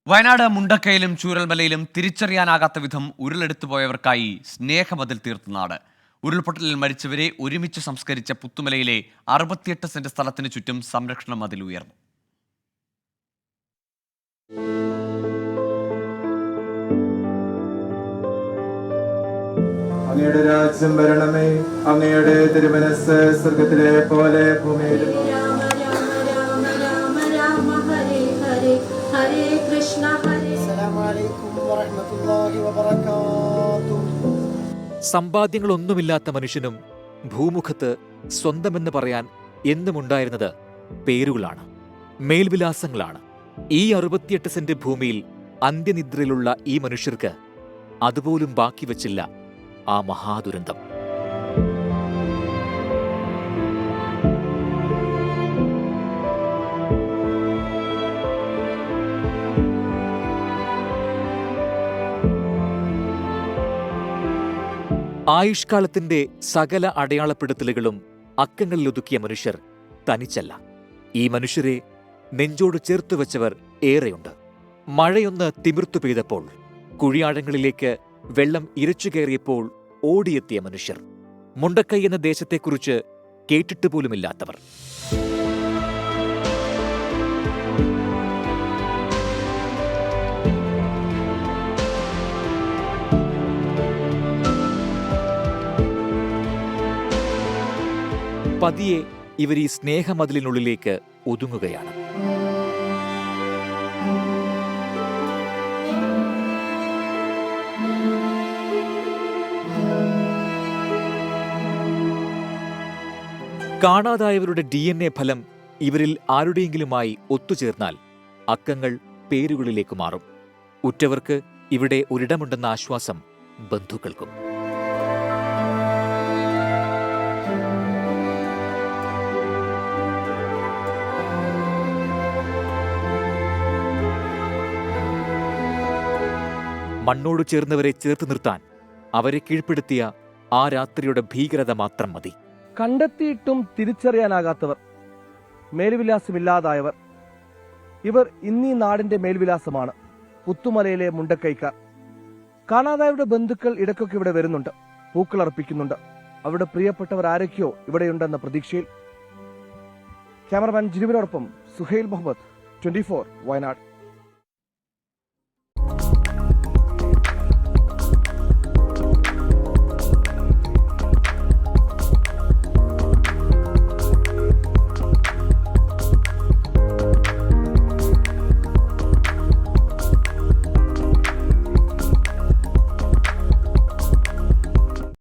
വയനാട് മുണ്ടക്കയിലും ചൂരൽമലയിലും തിരിച്ചറിയാനാകാത്ത വിധം ഉരുളെടുത്തുപോയവർക്കായി സ്നേഹമതിൽ തീർത്ത നാട്. ഉരുൾപൊട്ടലിൽ മരിച്ചവരെ ഒരുമിച്ച് സംസ്കരിച്ച പുത്തുമലയിലെ 68 സെന്റ് സ്ഥലത്തിന് ചുറ്റും സംരക്ഷണ മതിൽ ഉയർന്നു. അങ്ങയുടെ രാജ്യം വരണമേ, അങ്ങയുടെ തിരുമനസ്സ് സ്വർഗത്തിലെ പോലെ ഭൂമിയിലും. സമ്പാദ്യങ്ങളൊന്നുമില്ലാത്ത മനുഷ്യനും ഭൂമുഖത്ത് സ്വന്തമെന്ന് പറയാൻ എന്നുമുണ്ടായിരുന്നത് പേരുകളാണ്, മേൽവിലാസങ്ങളാണ്. ഈ 68 സെന്റ് ഭൂമിയിൽ അന്ത്യനിദ്രയിലുള്ള ഈ മനുഷ്യർക്ക് അതുപോലും ബാക്കി വച്ചില്ല ആ മഹാദുരന്തം. ആയുഷ്കാലത്തിന്റെ സകല അടയാളപ്പെടുത്തലുകളും അക്കങ്ങളിലൊതുക്കിയ മനുഷ്യർ തനിച്ചല്ല. ഈ മനുഷ്യരെ നെഞ്ചോട് ചേർത്തുവെച്ചവർ ഏറെയുണ്ട്. മഴയൊന്ന് തിമിർത്തു പെയ്തപ്പോൾ, കുഴിയാഴങ്ങളിലേക്ക് വെള്ളം ഇരച്ചുകയറിയപ്പോൾ ഓടിയെത്തിയ മനുഷ്യർ, മുണ്ടക്കൈ എന്ന ദേശത്തെക്കുറിച്ച് കേട്ടിട്ട് പോലുമില്ലാത്തവർ. പതിയെ ഇവർ ഈ സ്നേഹമതിലിനുള്ളിലേക്ക് ഒതുങ്ങുകയാണ്. കാണാതായവരുടെ DNA ഫലം ഇവരിൽ ആരുടെയെങ്കിലുമായി ഒത്തുചേർന്നാൽ അക്കങ്ങൾ പേരുകളിലേക്ക് മാറും. ഉറ്റവർക്ക് ഇവിടെ ഒരിടമുണ്ടെന്ന ആശ്വാസം ബന്ധുക്കൾക്കും. മണ്ണോട് ചേർന്നവരെ ചേർത്ത് നിർത്താൻ അവരെ കീഴ്പ്പെടുത്തിയ ആ രാത്രിയുടെ ഭീകരത മാത്രം മതി. കണ്ടെത്തിയിട്ടും തിരിച്ചറിയാനാകാത്തവർ, മേൽവിലാസമില്ലാതായവർ, ഇവർ ഇന്നീ നാടിന്റെ മേൽവിലാസമാണ്. പുത്തുമലയിലെ മുണ്ടക്കൈക്കാർ. കാണാതായവരുടെ ബന്ധുക്കൾ ഇടയ്ക്കൊക്കെ ഇവിടെ വരുന്നുണ്ട്, പൂക്കൾ അർപ്പിക്കുന്നുണ്ട്. അവരുടെ പ്രിയപ്പെട്ടവർ ആരൊക്കെയോ ഇവിടെയുണ്ടെന്ന പ്രതീക്ഷയിൽ. ക്യാമറമാൻ ജിനുവിനോടൊപ്പം സുഹൈൽ മുഹമ്മദ്, 24 വയനാട്.